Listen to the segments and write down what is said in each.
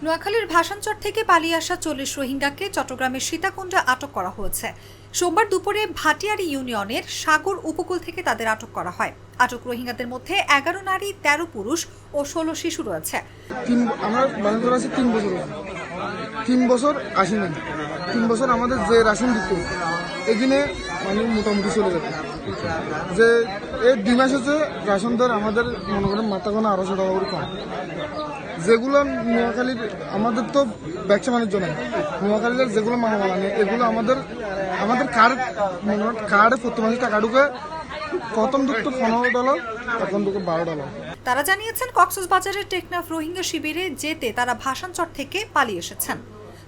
নোয়াখালীর ভাসানচর থেকে পালিয়ে আসা ৪০ রোহিঙ্গাকে চট্টগ্রামের সীতাকুণ্ডে আটক করা হয়েছে। সোমবার দুপুরে ভাটিয়ারি ইউনিয়নের সাগর উপকূল থেকে তাদের আটক করা হয়। আটক রোহিঙ্গাদের মধ্যে ১১ নারী, ১৩ পুরুষ ও ১৬ শিশু রয়েছে। আমার বাংলাদেশ আছে ৩ বছর, ৩ বছর আসি নাই। ৩ বছর আমাদের যে রাশন দিত এখানে মানে মোটামুটি চলে যেত। যে এই ২ মাস হচ্ছে রাশন দর আমাদের মনে করেন মাথা কোনো ১২০০ টাকা করে কম। যেগুলো নোয়াখালীর আমাদের তো ব্যবসা বাণিজ্য নেই, নোয়াখালীর যেগুলো মালামালা নেই এগুলো আমাদের কার্ডে প্রতি মাসে টাকা ঢুকে। প্রথম ঢুকতো $15, এখন ঢুকে $12। তারা জানিয়েছেন কক্সবাজারের টেকনাফ রোহিঙ্গা শিবিরে যেতে তারা ভাসানচর থেকে পালিয়ে এসেছেন।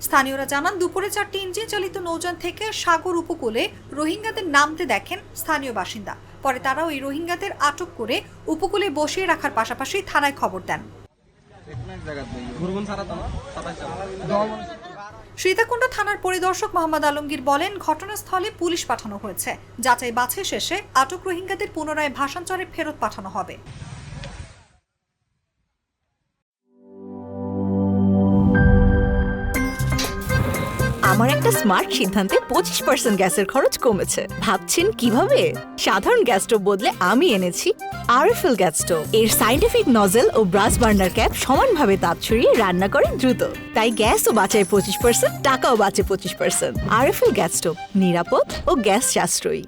স্থানীয়রা জানান দুপুরে ৪টি ইঞ্জিন চালিত নৌযান থেকে সাগর উপকূলে রোহিঙ্গাদের নামতে দেখেন স্থানীয় বাসিন্দা। পরে তারা ওই রোহিঙ্গাদের আটক করে উপকূলে বসিয়ে রাখার পাশাপাশি থানায় খবর দেন। সীতাকুণ্ড থানার পরিদর্শক মোহাম্মদ আলমগীর বলেন, ঘটনাস্থলে পুলিশ পাঠানো হয়েছে। যাচাই বাছাই শেষে আটক রোহিঙ্গাদের পুনরায় ভাসানচরে ফেরত পাঠানো হবে। আমার একটা স্মার্ট সিদ্ধান্তে 25% গ্যাসের খরচ কমেছে। ভাবছেন কিভাবে? সাধারণ গ্যাস স্টোভ বদলে আমি এনেছি আরএফএল গ্যাস স্টোভ। এর সাইন্টিফিক নজল ও ব্রাস বার্নার ক্যাপ সমানভাবে তাপ ছড়িয়ে রান্না করে দ্রুত। তাই গ্যাসও বাঁচায় 25%, টাকাও বাঁচে 25%। আরএফএল গ্যাস স্টোভ নিরাপদ ও গ্যাস সাশ্রয়ী।